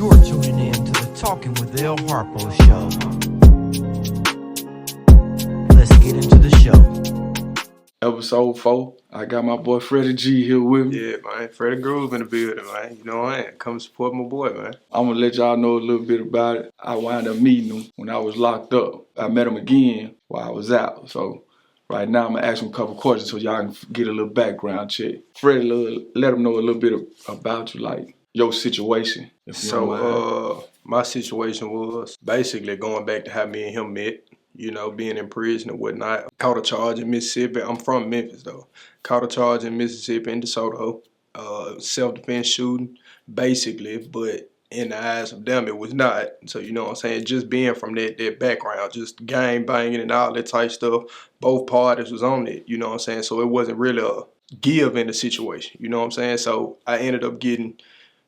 You're tuning in to the Talking with Elharpo show. Let's get into the show. Episode 4. I got my boy Freddie G here with me. Yeah, man. Freddie Groove in the building, man. You know what I mean? Come support my boy, man. I'm gonna let y'all know a little bit about it. I wound up meeting him when I was locked up. I met him again while I was out. So right now I'm gonna ask him a couple questions so y'all can get a little background check. Freddie, let him know a little bit about you, like your situation. My situation was basically going back to how me and him met. You know, being in prison and whatnot. Caught a charge in Mississippi. I'm from Memphis, though. Caught a charge in Mississippi in DeSoto. Self-defense shooting, basically. But in the eyes of them, it was not. So, you know what I'm saying? Just being from that background, just gang banging and all that type stuff. Both parties was on it, you know what I'm saying? So it wasn't really a give in the situation, you know what I'm saying? So I ended up getting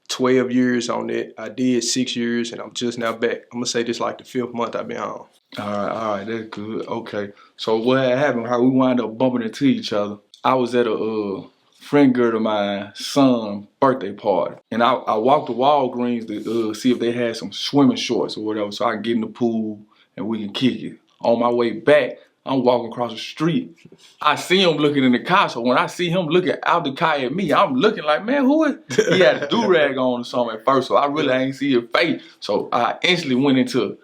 12 years on it. I did 6 years, and I'm just now back. I'm going to say this like the 5th month I've been on. All right, that's good. Okay. So what had happened, how we wound up bumping into each other, I was at a friend girl of mine's son's birthday party. And I walked to Walgreens to see if they had some swimming shorts or whatever so I can get in the pool and we can kick it. On my way back, I'm walking across the street. I see him looking in the car, so when I see him looking out the car at me, I'm looking like, man, who is? He had a do-rag on or something at first, so I really ain't see his face. So I instantly went into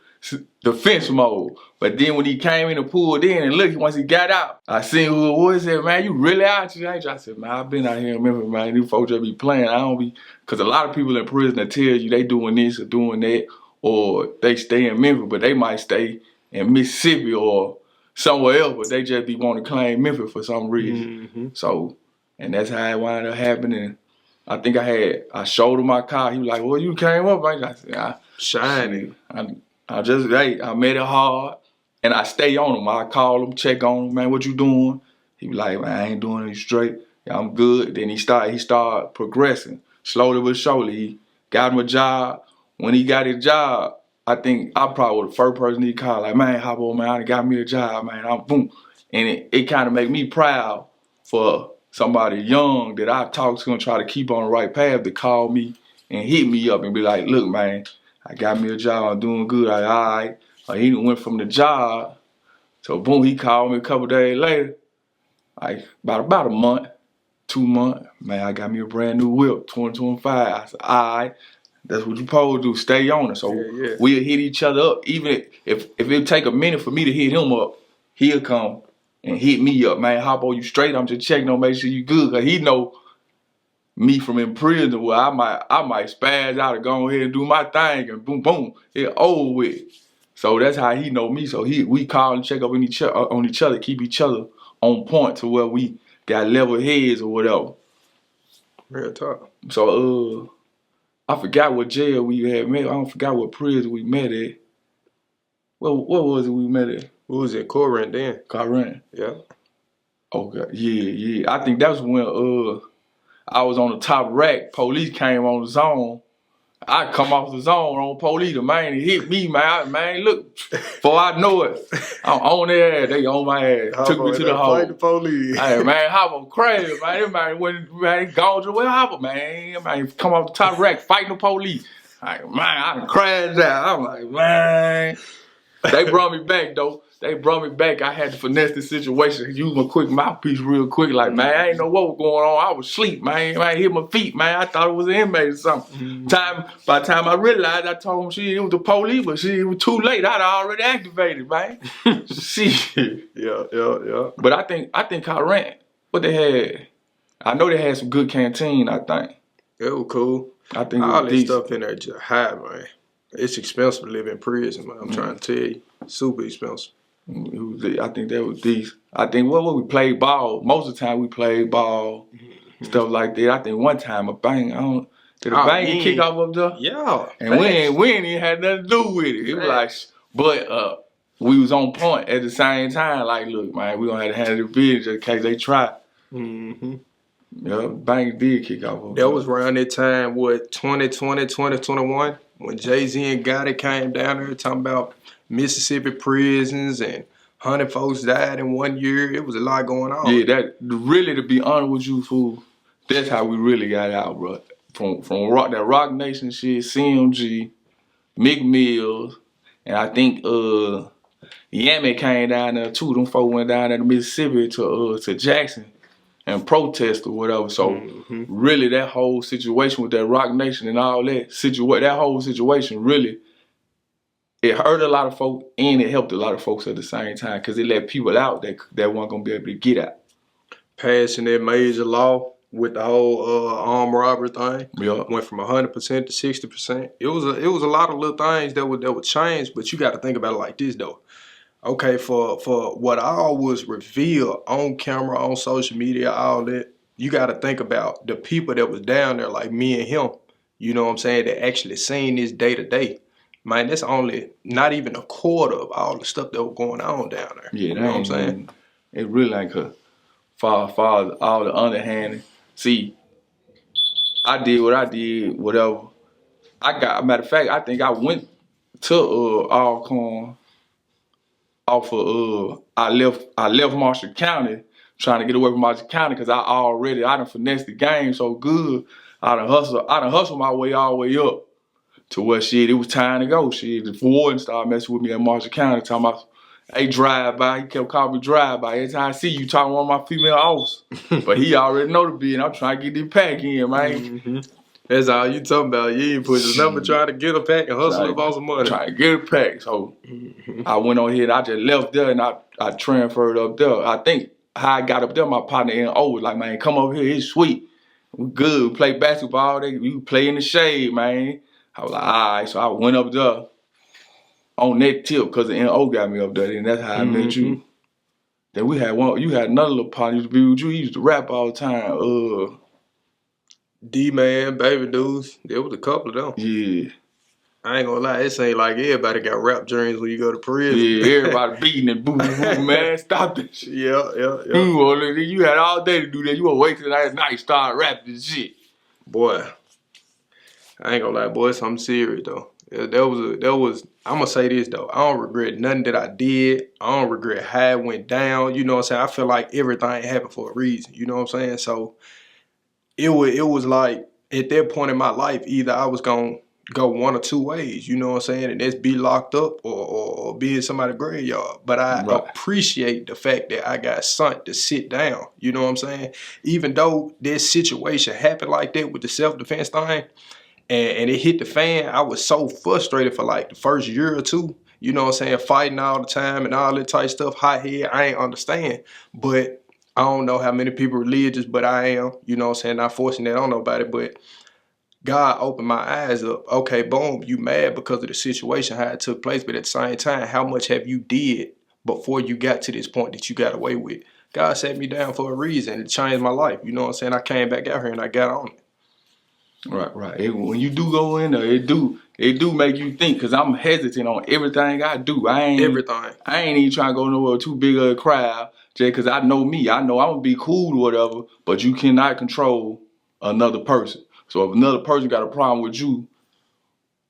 defense mode. But then when he came in and pulled in and looked, once he got out, I seen who it was. Said, man, you really out here? I said, man, I've been out here in Memphis, man. These folks just be playing. I don't be, because a lot of people in prison that tell you they doing this or doing that, or they stay in Memphis, but they might stay in Mississippi or somewhere else, but they just be wanting to claim Memphis for some reason. Mm-hmm. So, and that's how it wound up happening. I think I showed him my car. He was like, well, you came up. I said, Shining. I made it hard, and I stay on him. I call him, check on him, man, what you doing? He be like, man, I ain't doing it straight. Yeah, I'm good. Then he started progressing, slowly but surely. He got him a job. When he got his job, I think I probably was the first person he called, like, man, how about, man, I got me a job, man. I'm boom. And it kind of make me proud for somebody young that I talk to and try to keep on the right path to call me and hit me up and be like, look, man, I got me a job, I'm doing good, all right. He went from the job, so boom, he called me a couple days later, like about a month, 2 months, man, I got me a brand new whip, 2025. I said, all right, that's what you supposed to do, stay on it. So we'll hit each other up. Even if it take a minute for me to hit him up, he'll come and hit me up, man, hop on you straight, I'm just checking on, make sure you good, because he know me from in prison where I might spaz out and go ahead and do my thing and boom, boom, it over with. So that's how he know me. So we call and check up on each other, keep each other on point to where we got level heads or whatever. Real talk. So I forgot what jail we had met. I don't forgot what prison we met at. What was it we met at? We was in Corinth then. Corinth. Yeah. Okay. Yeah. I think that was when I was on the top rack. Police came on the zone. I come off the zone on police. The man hit me, man. Look, before I know it, I'm on their ass. They on my ass. Took me to the hole. Fight the police. Hey, man, Hopper crazy, man. That man gone to where Hopper, man. Man, come off the top rack fighting the police. Like, man, I done crashed out. I'm like, man. They brought me back, though. They brought me back. I had to finesse the situation. Use my quick mouthpiece real quick. Like, man, I ain't know what was going on. I was asleep, man. I hit my feet, man. I thought it was an inmate or something. By the time I realized, I told him it was the police, but it was too late. I'd already activated, man. Shit. Yeah. But I think Corinth, what they had, I know they had some good canteen, I think. It was cool. I think all it was this decent. stuff in there just high, man. It's expensive to live in prison, man. I'm trying to tell you. Super expensive. I think that was decent. I think what we played ball. Most of the time we played ball, stuff like that. I think one time a bang, did a bang kick off up there? Yeah. And we ain't even had nothing to do with it. It was like, but we was on point at the same time. Like, look, man, we gonna have to handle the business in case they try. Mm-hmm. Yeah, bang did kick off. That was around that time, 2020, 2021, when Jay-Z and Gotti came down there talking about Mississippi prisons and 100 folks died in 1 year. It was a lot going on. Yeah, that really, to be honest with you, fool, that's how we really got out, bro. from Rock Nation shit, CMG, McMills, and I think Yammy came down there too. Them folk went down there to Mississippi to Jackson and protest or whatever. So really, that whole situation with that Rock Nation and all that whole situation really, it hurt a lot of folks and it helped a lot of folks at the same time because it let people out that weren't gonna be able to get out. Passing that major law with the whole armed robbery thing, went from 100% to 60%. It was a lot of little things that would change, but you got to think about it like this though. Okay, for what all was revealed on camera, on social media, all that, you got to think about the people that was down there, like me and him. You know what I'm saying? That actually seen this day to day. Man, that's only not even a quarter of all the stuff that was going on down there. Yeah, you know what I'm saying? It really ain't far all the underhanded. See, I did what I did, whatever. Matter of fact, I think I went to Alcorn off of I left Marshall County trying to get away from Marshall County because I done finessed the game so good. I done hustled my way all the way up to where it was time to go. The warden started messing with me at Marshall County, talking about, hey, drive by. He kept calling me drive by. Every time I see you talking to one of my female officers. But he already know the bid. I'm trying to get this pack in, man. That's all you talking about. You ain't put your number trying to get a pack and hustle about some money. Trying to get a pack. So I went on here and I just left there and I transferred up there. I think how I got up there, my partner N.O. was like, man, come over here. It's sweet. We good. We play basketball. We play in the shade, man. I was like, all right. So I went up there on that tip because the N.O. got me up there. And that's how I met you. Then you had another little partner used to be with you. He used to rap all the time. D-Man, Baby Dudes, there was a couple of them. Yeah. I ain't gonna lie, it ain't like everybody got rap dreams when you go to prison. Yeah, everybody beating and boo, man. Stop that shit. Yeah. You had all day to do that. You gonna wait till that night start rapping this shit. Boy, I ain't gonna lie, boy, something serious though. There was. I'm gonna say this though. I don't regret nothing that I did. I don't regret how it went down. You know what I'm saying? I feel like everything happened for a reason. You know what I'm saying? So it was like at that point in my life, either I was gonna go one or two ways. You know what I'm saying? And that's be locked up or be in somebody's graveyard. But I appreciate the fact that I got sent to sit down. You know what I'm saying? Even though this situation happened like that with the self-defense thing, and it hit the fan, I was so frustrated for like the first year or two. You know what I'm saying? Fighting all the time and all that type stuff. Hot head, I ain't understand. But I don't know how many people religious, but I am. You know what I'm saying? Not forcing that on nobody, but God opened my eyes up. Okay, boom, you mad because of the situation, how it took place. But at the same time, how much have you did before you got to this point that you got away with? God set me down for a reason. It changed my life. You know what I'm saying? I came back out here and I got on it. Right. When you do go in there, it do make you think. Cause I'm hesitant on everything I do. I ain't even trying to go nowhere too big of a crowd. Just cause I know me. I know I'm gonna be cool or whatever. But you cannot control another person. So if another person got a problem with you,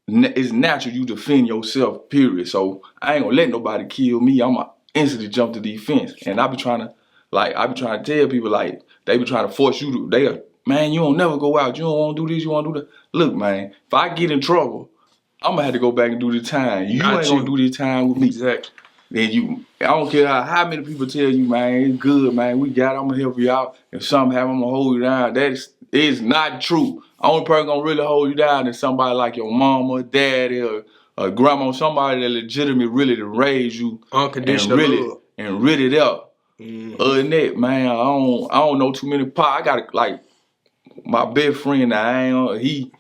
it's natural you defend yourself. Period. So I ain't gonna let nobody kill me. I'm gonna instantly jump to defense. And I be trying to tell people like they be trying to force you to. Man, you don't never go out. You don't want to do this. You want to do that. Look, man, if I get in trouble, I'm going to have to go back and do the time. You ain't going to do this time with me. Exactly. Then I don't care how many people tell you, man, it's good, man. We got it. I'm going to help you out. If something happen, I'm going to hold you down. That is not true. Only person going to really hold you down is somebody like your mama, daddy, or grandma, somebody that legitimately really to raise you. Unconditional love. And really there. Other than that, man, I don't know too many I got like my best friend, he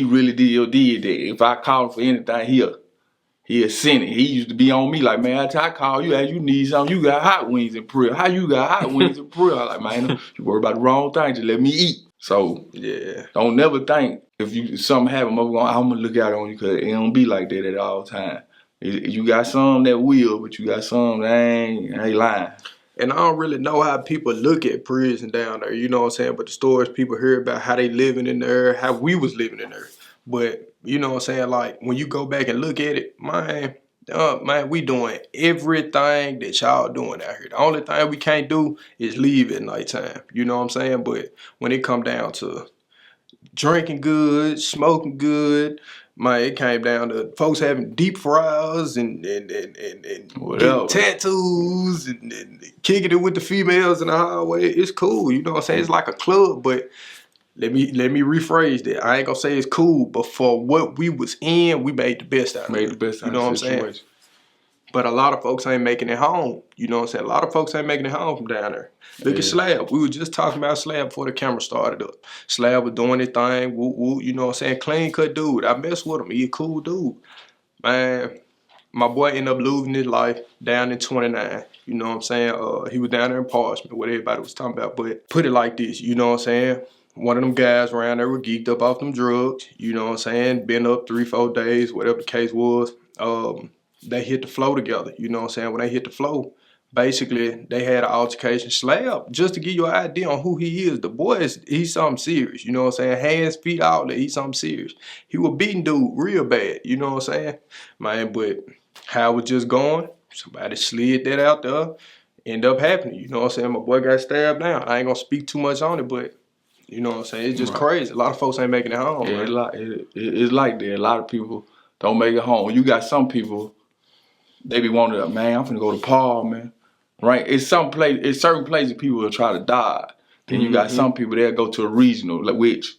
really did that. If I call him for anything, he'll send it. He used to be on me like, man, after I call you, as you need something, you got hot wings in prayer. How you got hot wings in prayer? I'm like, man, you worry about the wrong thing, just let me eat. So yeah, don't never think if something happen, I'm gonna look out on you, because it don't be like that at all time. You got some that will, but you got some that ain't lying. And I don't really know how people look at prison down there, you know what I'm saying? But the stories people hear about how they living in there, how we was living in there. But, you know what I'm saying, like, when you go back and look at it, man, we doing everything that y'all doing out here. The only thing we can't do is leave at nighttime, you know what I'm saying? But when it come down to drinking good, smoking good. Man, it came down to folks having deep fries and getting tattoos and kicking it with the females in the highway. It's cool, you know what I'm saying? It's like a club, but let me rephrase that. I ain't gonna say it's cool, but for what we was in, we made the best out of it. Made the best out you know of what the I'm saying? situation. But a lot of folks ain't making it home. You know what I'm saying? A lot of folks ain't making it home from down there. Look at Slab. We were just talking about Slab before the camera started up. Slab was doing his thing. Woo, woo, you know what I'm saying? Clean cut dude. I mess with him. He a cool dude. Man, my boy ended up losing his life down in 29. You know what I'm saying? He was down there in Parchment, what everybody was talking about. But put it like this, you know what I'm saying? One of them guys around there were geeked up off them drugs. You know what I'm saying? Been up 3-4 days, whatever the case was. They hit the flow together. You know what I'm saying? When they hit the flow, basically they had an altercation. Slab, just to give you an idea on who he is, the boy he's something serious. You know what I'm saying? Hands, feet, all that. He's something serious. He was beating dude real bad. You know what I'm saying? Man, but how it was just going, somebody slid that out there, end up happening. You know what I'm saying? My boy got stabbed down. I ain't gonna speak too much on it, but you know what I'm saying? It's just crazy. A lot of folks ain't making it home, Yeah, man. it's like that. A lot of people don't make it home. You got some people, they be wanting to, man, I'm finna go to Paul, man. Right? It's certain places people will try to die. Then you got some people that'll go to a regional, which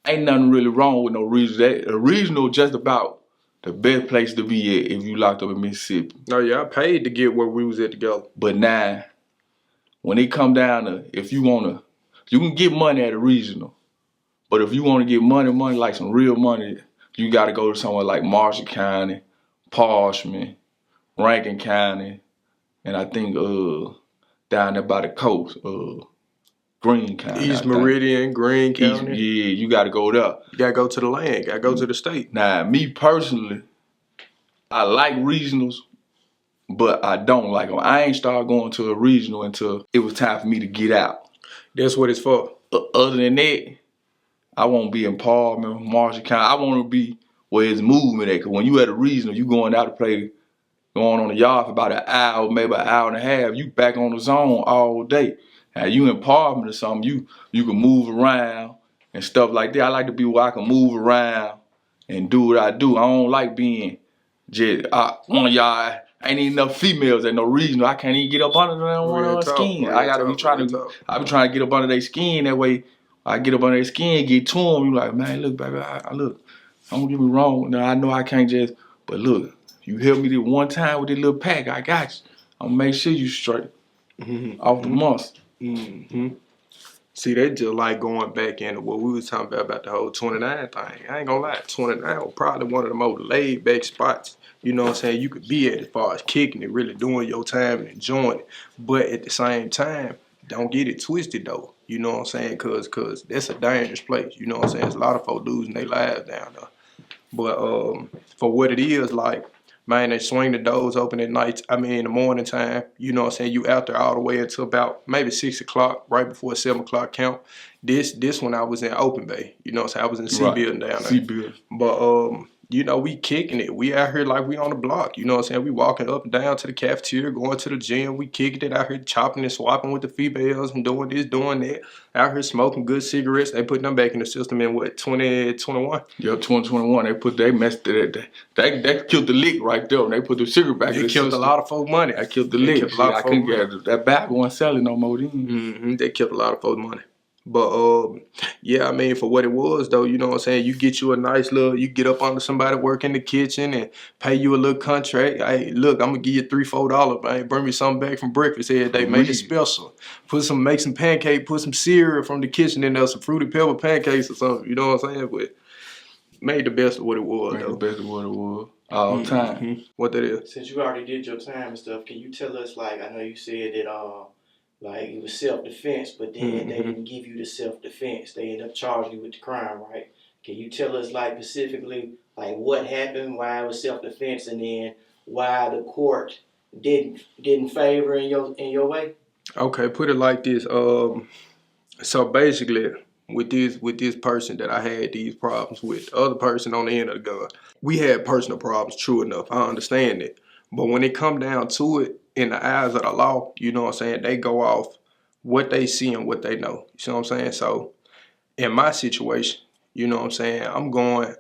ain't nothing really wrong with no regional. A regional just about the best place to be at if you locked up in Mississippi. Oh yeah, I paid to get where we was at together. But now, when it come down to if you can get money at a regional. But if you want to get money like some real money, you got to go to somewhere like Marshall County, Parchment, Rankin County, and I think down there by the coast, Greene County. East Meridian, Greene County. You got to go there. You got to go to the land. Got to go to the state. Now, me personally, I like regionals, but I don't like them. I ain't started going to a regional until it was time for me to get out. That's what it's for. Other than that, I won't be in Parliament, Marshall County. I want to be where it's movement at. Because when you at a regional, you going out to play, going on the yard for about an hour, maybe an hour and a half. You back on the zone all day. Now you in Parliament or something, you can move around and stuff like that. I like to be where I can move around and do what I do. I don't like being just one of y'all. Ain't enough females at no regional. I can't even get up under their skin. I gotta be trying to. I be trying to get up under their skin. That way, I get up under their skin, get to them. You like, man, look, baby, I look. Don't get me wrong. Now I know I can't just, but look, you help me this one time with this little pack. I got you. I'm gonna make sure you straight off the muscle. See, they just like going back into what we was talking about the whole 29 thing. I ain't gonna lie, 29 was probably one of the most laid back spots, you know what I'm saying, you could be at as far as kicking it, really doing your time and enjoying it. But at the same time, don't get it twisted though, you know what I'm saying, cause that's a dangerous place, you know what I'm saying. There's a lot of folks losing their lives down there. But for what it is, like, man, they swing the doors open at night. I mean, in the morning time, you know what I'm saying? You out there all the way until about maybe 6 o'clock, right before 7 o'clock count. This when I was in Open Bay, you know what I'm saying? I was in C building down there. C building. But you know, we kicking it. We out here like we on the block. You know what I'm saying? We walking up and down to the cafeteria, going to the gym. We kicking it out here, chopping and swapping with the females and doing this, doing that. Out here smoking good cigarettes. They put them back in the system in what, 2021? Yep, 2021. They messed it. They killed the lick right there. They put the cigarette back in the system. They killed a lot of folk money. I killed the lick. I couldn't get that back one selling no more then. They killed a lot of folk money. But yeah, I mean, for what it was though, you know what I'm saying, you get you a nice little, you get up under somebody, work in the kitchen and pay you a little contract. Hey, look, I'm gonna give you $3-4, man. Bring me something back from breakfast every day. Make it special. Make some pancake, put some cereal from the kitchen in there, some fruity pebble pancakes or something. You know what I'm saying? But made the best of what it was. Made the best of what it was all the time. What that is? Since you already did your time and stuff, can you tell us, like, I know you said that like it was self-defense, but then they didn't give you the self-defense. They ended up charging you with the crime, right? Can you tell us, like, specifically, like, what happened, why it was self-defense, and then why the court didn't favor in your way? Okay, put it like this. So basically, with this person that I had these problems with, the other person on the end of the gun, we had personal problems. True enough, I understand it. But when it come down to it, in the eyes of the law, you know what I'm saying, they go off what they see and what they know. You see what I'm saying? So in my situation, You know what I'm saying?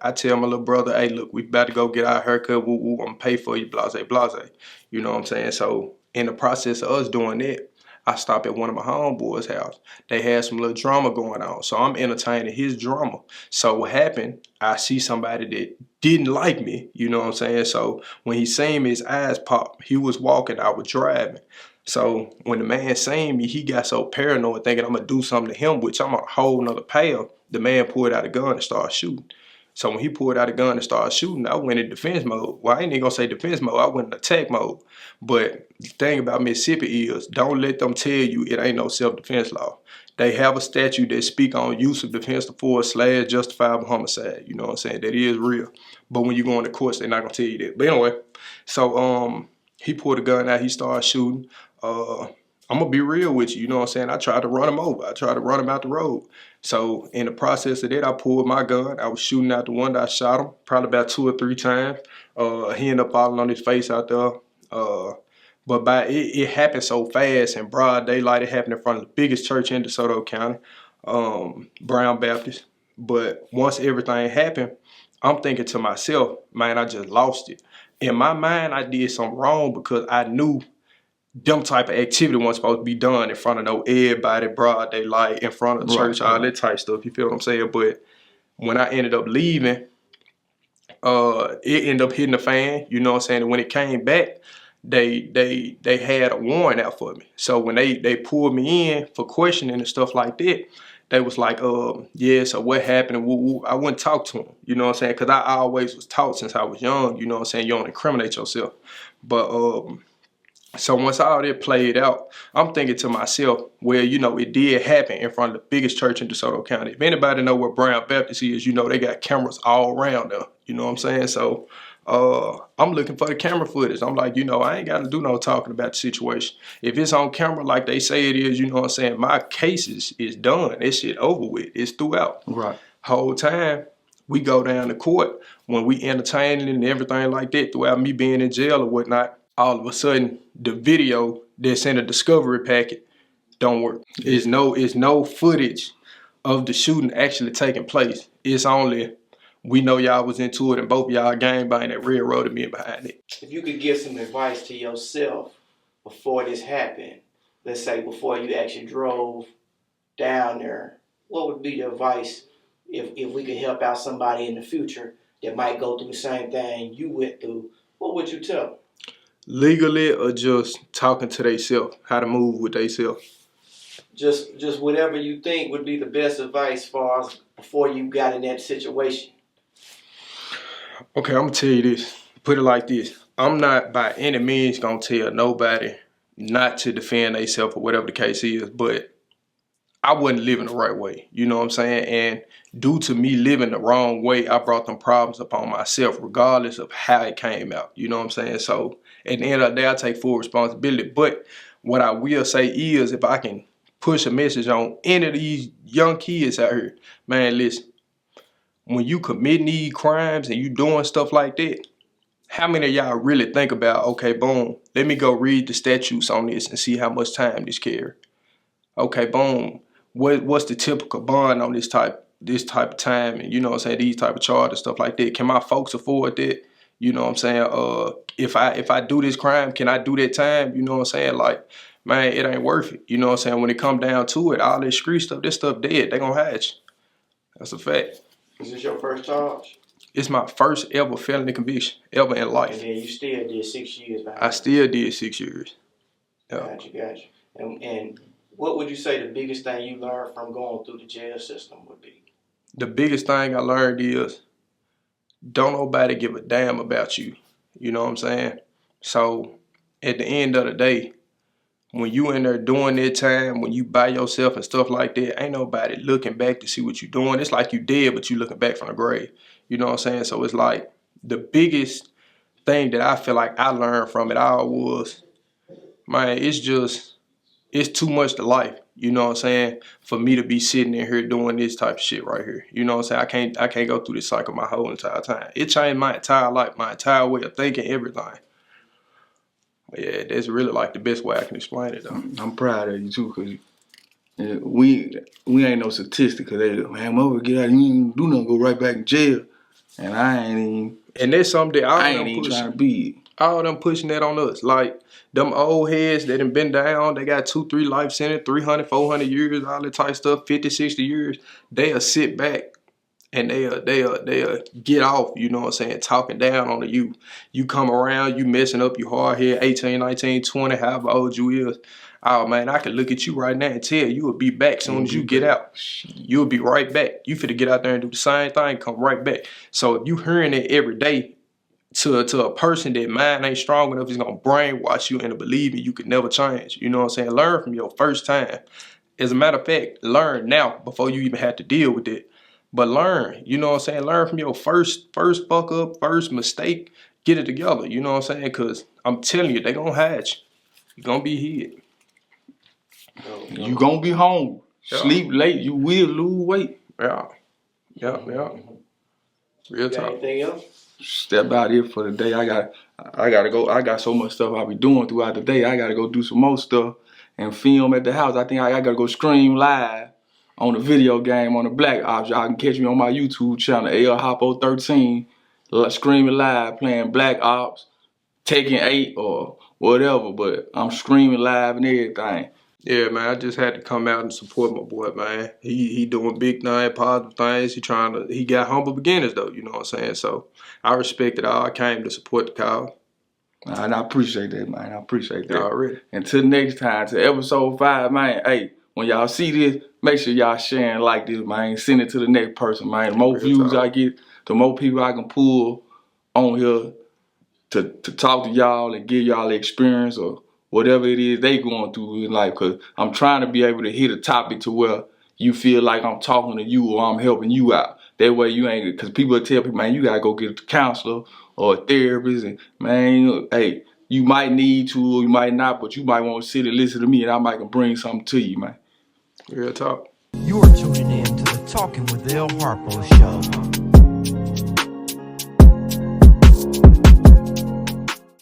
I tell my little brother, hey, look, we about to go get our haircut. Woo, woo, I'm going to pay for you, blase, blase. You know what I'm saying? So in the process of us doing that, I stopped at one of my homeboys' house. They had some little drama going on. So I'm entertaining his drama. So what happened, I see somebody that didn't like me. You know what I'm saying? So when he seen me, his eyes popped. He was walking, I was driving. So when the man seen me, he got so paranoid thinking I'm going to do something to him, which I'm a whole nother path. The man pulled out a gun and started shooting. So when he pulled out a gun and started shooting, I went in defense mode. Well, I ain't even gonna say defense mode, I went in attack mode. But the thing about Mississippi is, don't let them tell you it ain't no self-defense law. They have a statute that speak on use of defense to force / justifiable homicide. You know what I'm saying? That is real. But when you go into courts, they're not gonna tell you that. But anyway, so he pulled a gun out, he started shooting. I'm gonna be real with you, you know what I'm saying? I tried to run him over. I tried to run him out the road. So in the process of that, I pulled my gun. I was shooting out the window. I shot him probably about 2 or 3 times. He ended up falling on his face out there. But it happened so fast in broad daylight. It happened in front of the biggest church in DeSoto County, Brown Baptist. But once everything happened, I'm thinking to myself, man, I just lost it. In my mind, I did something wrong because I knew them type of activity wasn't supposed to be done in front of no everybody, broad daylight, in front of church, all that type stuff. You feel what I'm saying? But when I ended up leaving, it ended up hitting the fan. You know what I'm saying? And when it came back, they had a warrant out for me. So when they pulled me in for questioning and stuff like that, they was like, yeah, so what happened? And woo, woo. I wouldn't talk to them. You know what I'm saying? Because I always was taught since I was young, you know what I'm saying, you don't incriminate yourself. But so once all that played out, I'm thinking to myself, well, you know, it did happen in front of the biggest church in DeSoto County. If anybody know where Brown Baptist is, you know, they got cameras all around there. You know what I'm saying? So I'm looking for the camera footage. I'm like, you know, I ain't got to do no talking about the situation. If it's on camera like they say it is, you know what I'm saying, my case is done. That shit over with. It's throughout. Right. Whole time, we go down to court when we entertaining and everything like that throughout me being in jail or whatnot. All of a sudden, the video that's in the discovery packet don't work. It's no footage of the shooting actually taking place. It's only, we know y'all was into it and both y'all gangbang that railroaded me behind it. If you could give some advice to yourself before this happened, let's say before you actually drove down there, what would be the advice if we could help out somebody in the future that might go through the same thing you went through? What would you tell them? Legally or just talking to theyself, how to move with theyself? Just whatever you think would be the best advice for us before you got in that situation. Okay, I'm gonna tell you this. Put it like this. I'm not by any means gonna tell nobody not to defend themselves or whatever the case is, but I wasn't living the right way. You know what I'm saying? And due to me living the wrong way, I brought them problems upon myself, regardless of how it came out. You know what I'm saying? So at the end of the day, I take full responsibility. But what I will say is, if I can push a message on any of these young kids out here, man, listen, when you committing these crimes and you doing stuff like that, how many of y'all really think about, okay, boom, let me go read the statutes on this and see how much time this carry? Okay, boom, what's the typical bond on this type of time, and you know what I'm saying, these type of charges, stuff like that. Can my folks afford that? You know what I'm saying? If I do this crime, can I do that time? You know what I'm saying? Like, man, it ain't worth it. You know what I'm saying? When it come down to it, all this street stuff, this stuff dead. They gonna hide you. That's a fact. Is this your first charge? It's my first ever felony conviction ever in life. And then you still did 6 years behind. I still did 6 years. Yeah. Gotcha. And what would you say the biggest thing you learned from going through the jail system would be? The biggest thing I learned is don't nobody give a damn about you. You know what I'm saying? So at the end of the day, when you in there doing that time, when you by yourself and stuff like that, ain't nobody looking back to see what you doing. It's like you dead, but you looking back from the grave. You know what I'm saying? So it's like the biggest thing that I feel like I learned from it all was, man, it's too much to life. You know what I'm saying? For me to be sitting in here doing this type of shit right here. You know what I'm saying? I can't go through this cycle my whole entire time. It changed my entire life, my entire way of thinking, everything. Yeah, that's really like the best way I can explain it though. I'm proud of you too, because We ain't no statistic, cause they man, mother get out, you ain't do nothing, go right back in jail. And I ain't And that's something that I ain't even trying to be. all them pushing that on us. Like them old heads that done been down, they got 2-3 life sentence, 300, 400 years, all that type of stuff, 50, 60 years. They'll sit back and they'll get off, you know what I'm saying, talking down on the youth. You come around, you messing up, you hard head, 18, 19, 20, however old you is. Oh man, I can look at you right now and tell you will be back soon as you get out. You'll be right back. You finna get out there and do the same thing, come right back. So if you hearing it every day to a person that mind ain't strong enough, is gonna brainwash you into believing you could never change. You know what I'm saying? Learn from your first time. As a matter of fact, learn now before you even have to deal with it. But learn, you know what I'm saying? Learn from your first fuck up, first mistake. Get it together, you know what I'm saying? Because I'm telling you, they gonna hide you. You're gonna be hid. You gonna be home. Yeah. Sleep late, you will lose weight. Yeah. Real Got talk. anything else? Step out here for the day. I gotta go. I got so much stuff I be doing throughout the day. I gotta go do some more stuff and film at the house. I think I gotta go stream live on the video game on the Black Ops. Y'all can catch me on my YouTube channel, Elharpo13, screaming live, playing Black Ops, Taking 8 or whatever. But I'm screaming live and everything. Yeah, man, I just had to come out and support my boy, man. He doing big things, positive things. He got humble beginnings though, you know what I'm saying? So I respect it all. I came to support the cause. And I appreciate that, man. I appreciate that. Already. Until next time, to episode 5, man. Hey, when y'all see this, make sure y'all share and like this, man. Send it to the next person, man. The more Real views talk. I get, the more people I can pull on here to talk to y'all and give y'all the experience or whatever it is they going through in life. Because I'm trying to be able to hit a topic to where you feel like I'm talking to you or I'm helping you out. That way you ain't, because people tell people, man, you got to go get a counselor or a therapist. And man, hey, you might need to or you might not, but you might want to sit and listen to me and I might can bring something to you, man. Real talk. You are tuning in to the Talking with El Harpo show.